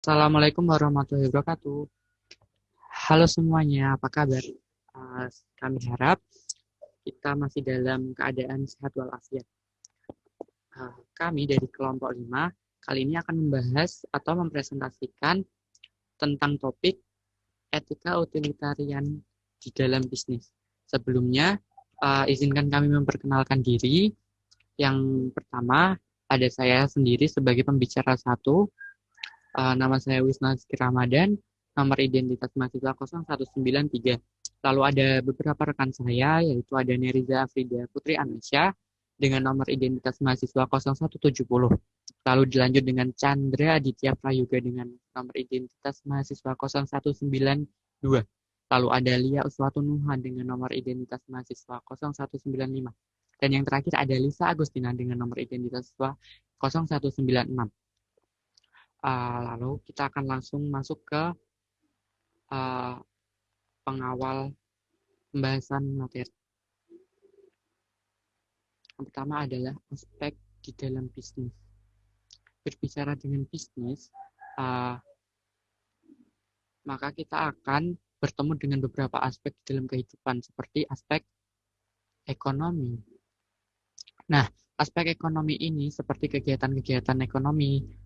Assalamualaikum warahmatullahi wabarakatuh. Halo semuanya, apa kabar? Kami harap kita masih dalam keadaan sehat walafiat. Kami dari kelompok 5 kali ini akan membahas atau mempresentasikan tentang topik etika utilitarian di dalam bisnis. Sebelumnya, izinkan kami memperkenalkan diri. Yang pertama, ada saya sendiri sebagai pembicara satu. Nama saya Wisna Rizky Ramadan, nomor identitas mahasiswa 0193. Lalu ada beberapa rekan saya, yaitu ada Neriza Afrida Putri Anesya dengan nomor identitas mahasiswa 0170. Lalu dilanjut dengan Chandra Aditya Prayoga dengan nomor identitas mahasiswa 0192. Lalu ada Lia Uswatu Nuha dengan nomor identitas mahasiswa 0195. Dan yang terakhir ada Lisa Agustina dengan nomor identitas mahasiswa 0196. Lalu kita akan langsung masuk ke uh, pengawal pembahasan materi. Yang pertama adalah aspek di dalam bisnis. Berbicara dengan bisnis, maka kita akan bertemu dengan beberapa aspek di dalam kehidupan, seperti aspek ekonomi. Nah, aspek ekonomi ini seperti kegiatan-kegiatan ekonomi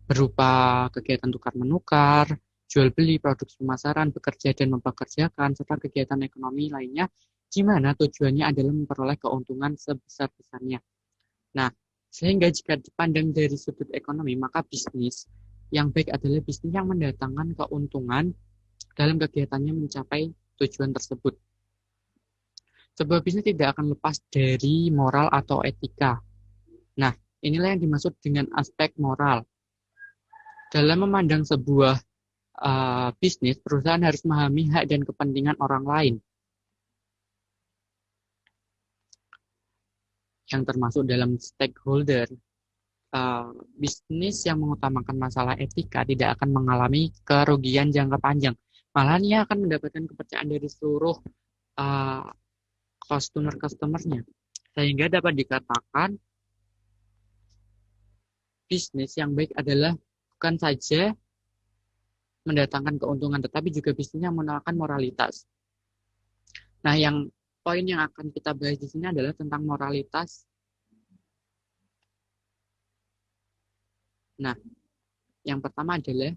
berupa kegiatan tukar-menukar, jual beli, produksi pemasaran, bekerja dan mempekerjakan, serta kegiatan ekonomi lainnya, di mana tujuannya adalah memperoleh keuntungan sebesar-besarnya. Nah, sehingga jika dipandang dari sudut ekonomi, maka bisnis yang baik adalah bisnis yang mendatangkan keuntungan dalam kegiatannya mencapai tujuan tersebut. Sebuah bisnis tidak akan lepas dari moral atau etika. Nah, inilah yang dimaksud dengan aspek moral. Dalam memandang sebuah bisnis, perusahaan harus memahami hak dan kepentingan orang lain, yang termasuk dalam stakeholder. Bisnis yang mengutamakan masalah etika tidak akan mengalami kerugian jangka panjang. Malahan ia akan mendapatkan kepercayaan dari seluruh customer-customernya. Sehingga dapat dikatakan bisnis yang baik adalah bukan saja mendatangkan keuntungan, tetapi juga bisnis yang menawarkan moralitas. Nah, poin yang akan kita bahas di sini adalah tentang moralitas. Nah, yang pertama adalah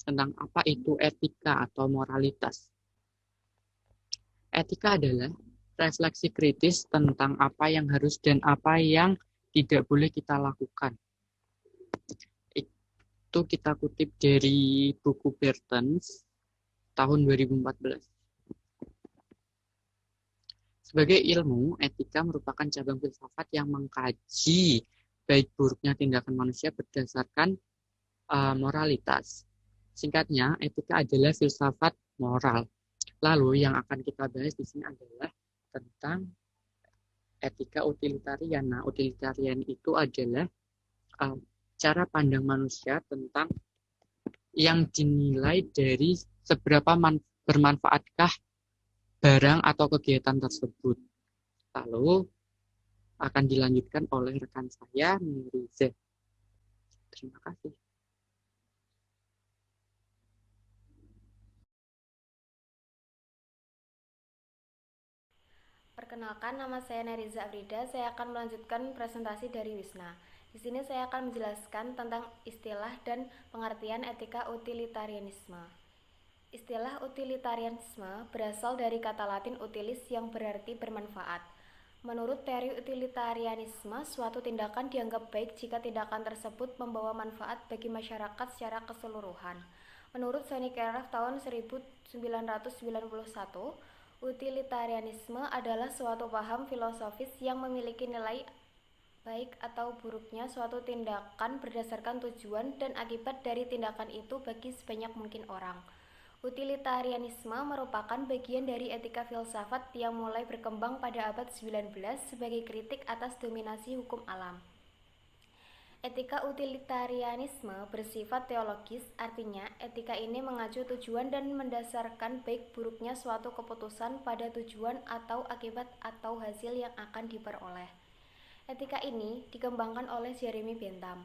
tentang apa itu etika atau moralitas. Etika adalah refleksi kritis tentang apa yang harus dan apa yang tidak boleh kita lakukan. Itu kita kutip dari buku Bertens tahun 2014. Sebagai ilmu, etika merupakan cabang filsafat yang mengkaji baik buruknya tindakan manusia berdasarkan moralitas. Singkatnya, etika adalah filsafat moral. Lalu yang akan kita bahas di sini adalah tentang etika utilitarian. Nah, utilitarian itu adalah cara pandang manusia tentang yang dinilai dari seberapa bermanfaatkah barang atau kegiatan tersebut. Lalu akan dilanjutkan oleh rekan saya, Miriza. Terima kasih. Perkenalkan, nama saya Neriza Afrida. Saya akan melanjutkan presentasi dari Wisna. Di sini saya akan menjelaskan tentang istilah dan pengertian etika utilitarianisme. Istilah utilitarianisme berasal dari kata Latin utilis yang berarti bermanfaat. Menurut teori utilitarianisme, suatu tindakan dianggap baik jika tindakan tersebut membawa manfaat bagi masyarakat secara keseluruhan. Menurut Sonny Keraf tahun 1991, utilitarianisme adalah suatu paham filosofis yang memiliki nilai baik atau buruknya suatu tindakan berdasarkan tujuan dan akibat dari tindakan itu bagi sebanyak mungkin orang. Utilitarianisme merupakan bagian dari etika filsafat yang mulai berkembang pada abad 19 sebagai kritik atas dominasi hukum alam. Etika utilitarianisme bersifat teologis, artinya etika ini mengacu tujuan dan mendasarkan baik buruknya suatu keputusan pada tujuan atau akibat atau hasil yang akan diperoleh. Etika ini dikembangkan oleh Jeremy Bentham.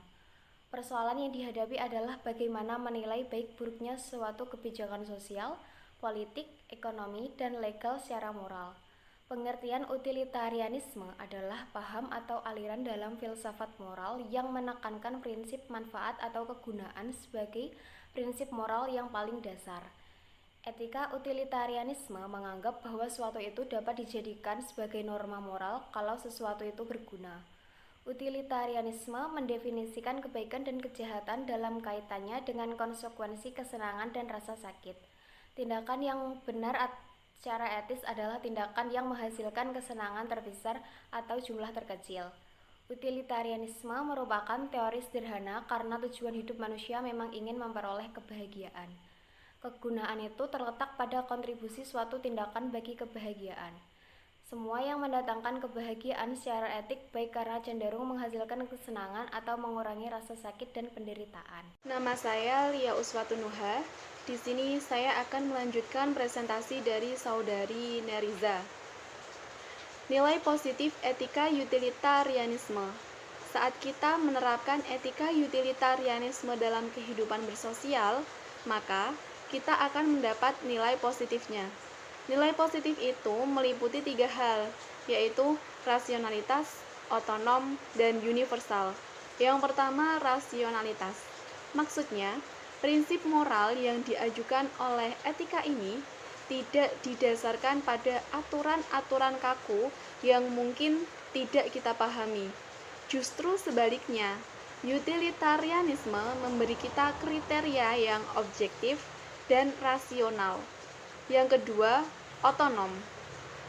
Persoalan yang dihadapi adalah bagaimana menilai baik buruknya suatu kebijakan sosial, politik, ekonomi, dan legal secara moral. Pengertian utilitarianisme adalah paham atau aliran dalam filsafat moral yang menekankan prinsip manfaat atau kegunaan sebagai prinsip moral yang paling dasar. Etika utilitarianisme menganggap bahwa suatu itu dapat dijadikan sebagai norma moral kalau sesuatu itu berguna. Utilitarianisme mendefinisikan kebaikan dan kejahatan dalam kaitannya dengan konsekuensi kesenangan dan rasa sakit. Tindakan yang benar secara etis adalah tindakan yang menghasilkan kesenangan terbesar atau jumlah terkecil. Utilitarianisme merupakan teori sederhana karena tujuan hidup manusia memang ingin memperoleh kebahagiaan. Kegunaan itu terletak pada kontribusi suatu tindakan bagi kebahagiaan. Semua yang mendatangkan kebahagiaan secara etik baik karena cenderung menghasilkan kesenangan atau mengurangi rasa sakit dan penderitaan. Nama saya Lia Uswatunuha. Di sini saya akan melanjutkan presentasi dari saudari Neriza. Nilai positif etika utilitarianisme. Saat kita menerapkan etika utilitarianisme dalam kehidupan bersosial, maka kita akan mendapat nilai positifnya. Nilai positif itu meliputi 3 hal, yaitu rasionalitas, otonom, dan universal. Yang pertama, rasionalitas. Maksudnya, prinsip moral yang diajukan oleh etika ini tidak didasarkan pada aturan-aturan kaku yang mungkin tidak kita pahami. Justru sebaliknya, utilitarianisme memberi kita kriteria yang objektif dan rasional. Yang kedua, otonom.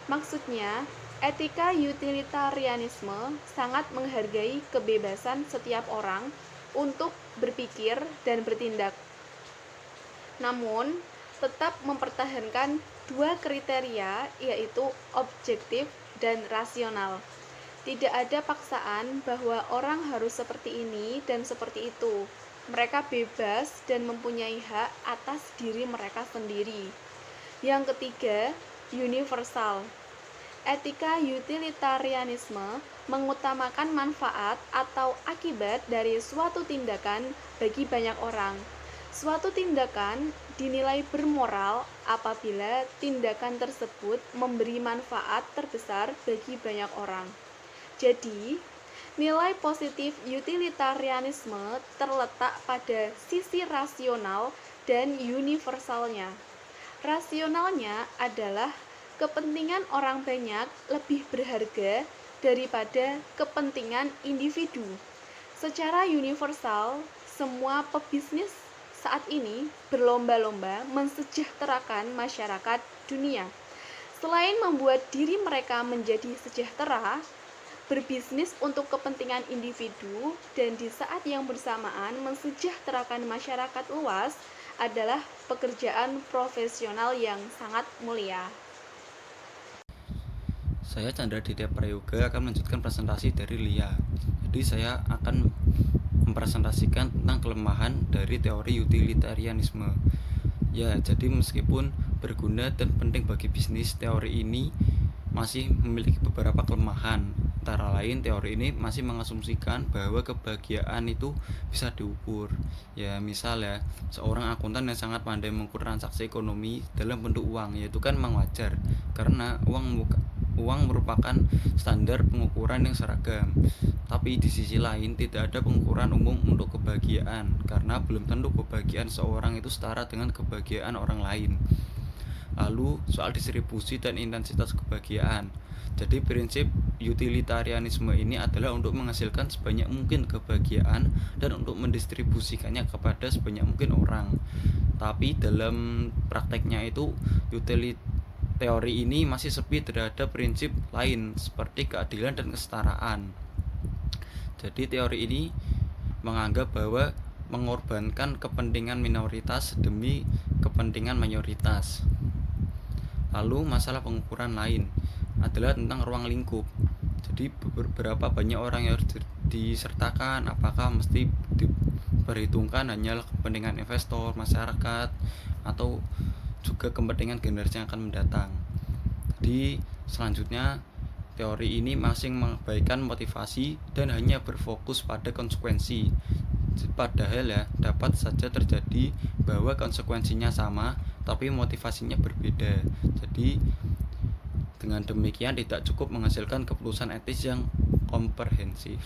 Maksudnya, etika utilitarianisme sangat menghargai kebebasan setiap orang untuk berpikir dan bertindak. Namun, tetap mempertahankan 2 kriteria, yaitu objektif dan rasional. Tidak ada paksaan bahwa orang harus seperti ini dan seperti itu. Mereka bebas dan mempunyai hak atas diri mereka sendiri. Yang ketiga, universal. Etika utilitarianisme mengutamakan manfaat atau akibat dari suatu tindakan bagi banyak orang. Suatu tindakan dinilai bermoral apabila tindakan tersebut memberi manfaat terbesar bagi banyak orang. Jadi, nilai positif utilitarianisme terletak pada sisi rasional dan universalnya. Rasionalnya adalah kepentingan orang banyak lebih berharga daripada kepentingan individu. Secara universal, semua pebisnis saat ini berlomba-lomba mensejahterakan masyarakat dunia. Selain membuat diri mereka menjadi sejahtera, berbisnis untuk kepentingan individu dan di saat yang bersamaan mensejahterakan masyarakat luas adalah pekerjaan profesional yang sangat mulia. Saya Chandra Ditya Prayoga akan melanjutkan presentasi dari Lia. Jadi saya akan mempresentasikan tentang kelemahan dari teori utilitarianisme. Ya, jadi meskipun berguna dan penting bagi bisnis, teori ini masih memiliki beberapa kelemahan. Antara lain, teori ini masih mengasumsikan bahwa kebahagiaan itu bisa diukur. Ya, misal ya, seorang akuntan yang sangat pandai mengukur transaksi ekonomi dalam bentuk uang, yaitu kan memang wajar, karena uang merupakan standar pengukuran yang seragam. Tapi di sisi lain, tidak ada pengukuran umum untuk kebahagiaan, karena belum tentu kebahagiaan seorang itu setara dengan kebahagiaan orang lain. Lalu, soal distribusi dan intensitas kebahagiaan. Jadi prinsip utilitarianisme ini adalah untuk menghasilkan sebanyak mungkin kebahagiaan dan untuk mendistribusikannya kepada sebanyak mungkin orang. Tapi dalam prakteknya itu teori ini masih sepi terhadap prinsip lain seperti keadilan dan kesetaraan. Jadi teori ini menganggap bahwa mengorbankan kepentingan minoritas demi kepentingan mayoritas. Lalu masalah pengukuran lain adalah tentang ruang lingkup. Jadi beberapa banyak orang yang harus disertakan, apakah mesti diperhitungkan hanyalah kepentingan investor, masyarakat, atau juga kepentingan generasi yang akan mendatang. Jadi selanjutnya teori ini masih mengabaikan motivasi dan hanya berfokus pada konsekuensi. Padahal ya, dapat saja terjadi bahwa konsekuensinya sama, tapi motivasinya berbeda. Jadi, dengan demikian tidak cukup menghasilkan keputusan etis yang komprehensif.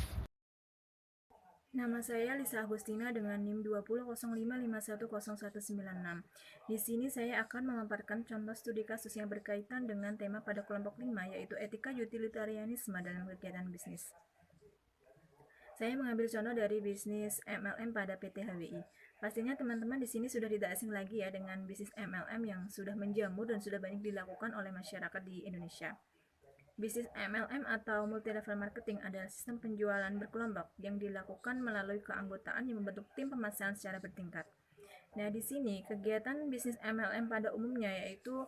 Nama saya Lisa Agustina dengan NIM 2005510196. Di sini saya akan memaparkan contoh studi kasus yang berkaitan dengan tema pada kelompok 5, yaitu etika utilitarianisme dalam kegiatan bisnis. Saya mengambil contoh dari bisnis MLM pada PT HWI. Pastinya teman-teman di sini sudah tidak asing lagi ya dengan bisnis MLM yang sudah menjamur dan sudah banyak dilakukan oleh masyarakat di Indonesia. Bisnis MLM atau multi-level marketing adalah sistem penjualan berkelompok yang dilakukan melalui keanggotaan yang membentuk tim pemasaran secara bertingkat. Nah, di sini kegiatan bisnis MLM pada umumnya yaitu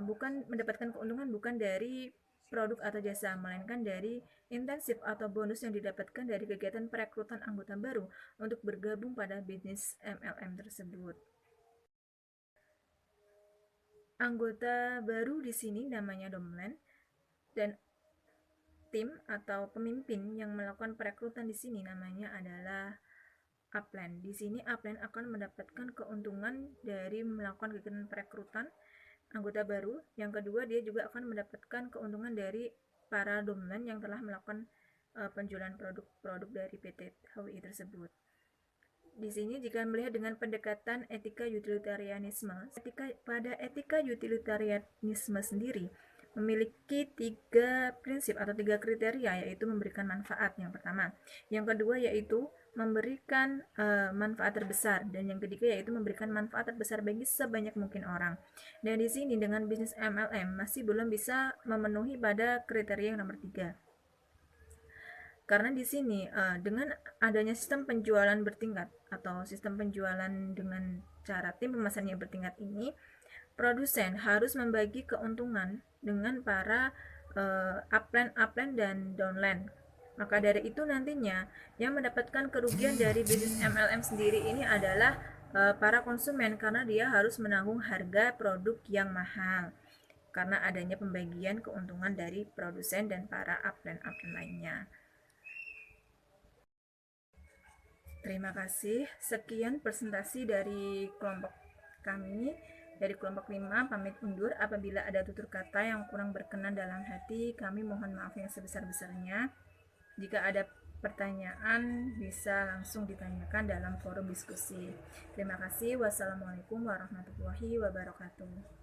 bukan mendapatkan keuntungan bukan dari produk atau jasa, melainkan dari intensif atau bonus yang didapatkan dari kegiatan perekrutan anggota baru untuk bergabung pada bisnis MLM tersebut. Anggota baru di sini namanya domlen, dan tim atau pemimpin yang melakukan perekrutan di sini namanya adalah upline. Di sini upline akan mendapatkan keuntungan dari melakukan kegiatan perekrutan anggota baru. Yang kedua, dia juga akan mendapatkan keuntungan dari para dominan yang telah melakukan penjualan produk-produk dari PT HWI tersebut. Di sini jika melihat dengan pendekatan etika utilitarianisme, pada etika utilitarianisme sendiri memiliki 3 prinsip atau 3 kriteria, yaitu memberikan manfaat yang pertama, yang kedua yaitu memberikan manfaat terbesar, dan yang ketiga yaitu memberikan manfaat terbesar bagi sebanyak mungkin orang. Dan di sini dengan bisnis MLM masih belum bisa memenuhi pada kriteria yang nomor 3. Karena di sini dengan adanya sistem penjualan bertingkat atau sistem penjualan dengan cara tim pemasaran yang bertingkat ini, produsen harus membagi keuntungan dengan para upline dan downline. Maka dari itu nantinya yang mendapatkan kerugian dari bisnis MLM sendiri ini adalah para konsumen, karena dia harus menanggung harga produk yang mahal karena adanya pembagian keuntungan dari produsen dan para upline lainnya. Terima kasih. Sekian presentasi dari kelompok kami. Dari kelompok 5, pamit undur. Apabila ada tutur kata yang kurang berkenan dalam hati, kami mohon maaf yang sebesar-besarnya. Jika ada pertanyaan, bisa langsung ditanyakan dalam forum diskusi. Terima kasih. Wassalamualaikum warahmatullahi wabarakatuh.